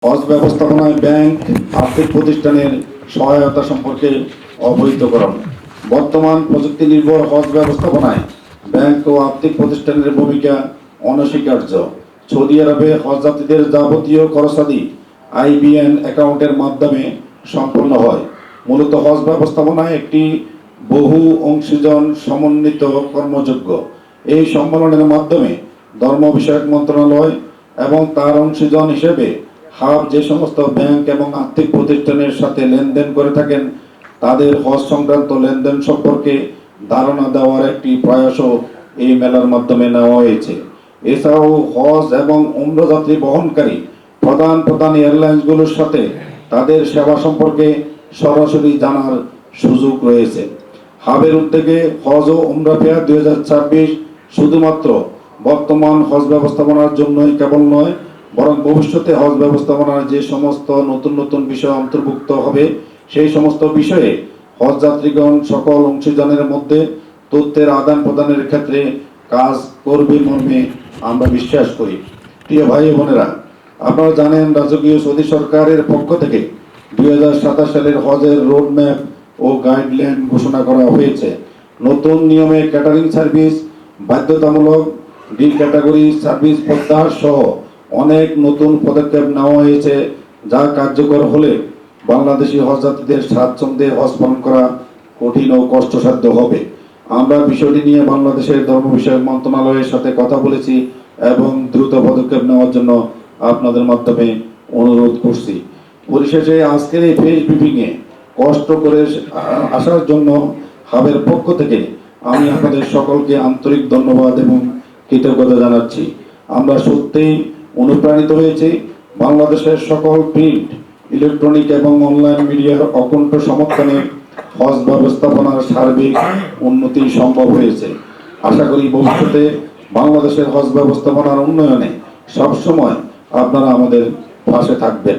হজ ব্যবস্থাপনায় ব্যাংক আর্থিক প্রতিষ্ঠানের সহায়তা সম্পর্কে অবহিতকরণ। বর্তমান প্রযুক্তি নির্ভর হজ ব্যবস্থাপনায় ব্যাংক ও আর্থিক প্রতিষ্ঠানের ভূমিকা অনস্বীকার্য। সৌদি আরবে হজযাত্রীদের যাবতীয় খরচাদি IBN অ্যাকাউন্টের মাধ্যমে সম্পন্ন হয়। মূলত হজ ব্যবস্থাপনায় একটি বহু অংশীজন সমন্বিত কর্মযোগ্য। এই সম্মেলনের মাধ্যমে ধর্ম বিষয়ক মন্ত্রণালয় এবং তার অংশীজন হিসেবে হাব যে সমস্ত ব্যাংক এবং আর্থিক প্রতিষ্ঠানের সাথে লেনদেন করে থাকেন তাদের হজ সংক্রান্ত লেনদেন সম্পর্কে ধারণা দেওয়ার একটি প্রয়াসও এই মেলার মাধ্যমে নেওয়া হয়েছে। এছাড়াও হজ এবং উমরা যাত্রী বহনকারী প্রধান এয়ারলাইন্সগুলোর সাথে তাদের সেবা সম্পর্কে সরাসরি জানার সুযোগ রয়েছে। হাবের উদ্যোগে হজ ও উমরা ফেয়ার 2026 শুধুমাত্র বর্তমান হজ ব্যবস্থাপনার জন্যই কেবল নয়, বরং ভবিষ্যতে হজ ব্যবস্থাপনার যে সমস্ত নতুন বিষয় অন্তর্ভুক্ত হবে সেই সমস্ত বিষয়ে হজ যাত্রীগণ সকল অংশীজনের মধ্যে তথ্যের আদান প্রদানের ক্ষেত্রে কাজ করবে মর্মে আমরা বিশ্বাস করি। প্রিয় ভাই বোনেরা, আপনারা জানেন রাজকীয় সৌদি সরকারের পক্ষ থেকে 2027 সালের হজের রোডম্যাপ ও গাইডলাইন ঘোষণা করা হয়েছে। নতুন নিয়মে ক্যাটারিং সার্ভিস বাধ্যতামূলক, ডি ক্যাটাগরি সার্ভিস প্রত্যাহার সহ অনেক নতুন পদক্ষেপ নেওয়া হয়েছে, যা কার্যকর হলে বাংলাদেশি হজযাত্রীদের স্বাচ্ছন্দ্যে হজ পালন করা কঠিন ও কষ্টসাধ্য হবে। আমরা বিষয়টি নিয়ে বাংলাদেশের ধর্ম বিষয়ক মন্ত্রণালয়ের সাথে কথা বলেছি এবং দ্রুত পদক্ষেপ নেওয়ার জন্য আপনাদের মাধ্যমে অনুরোধ করছি। পরিশেষে আজকের এই ফেস ব্রিফিংয়ে কষ্ট করে আসার জন্য হাবের পক্ষ থেকে আমি আপনাদের সকলকে আন্তরিক ধন্যবাদ এবং কৃতজ্ঞতা জানাচ্ছি। আমরা সত্যিই অনুপ্রাণিত হয়েছি। বাংলাদেশের সকল প্রিন্ট, ইলেকট্রনিক এবং অনলাইন মিডিয়ার অকুণ্ঠ সমর্থনে হজ ব্যবস্থাপনার সার্বিক উন্নতি সম্ভব হয়েছে। আশা করি ভবিষ্যতে বাংলাদেশের হজ ব্যবস্থাপনার উন্নয়নে সবসময় আপনারা আমাদের পাশে থাকবেন।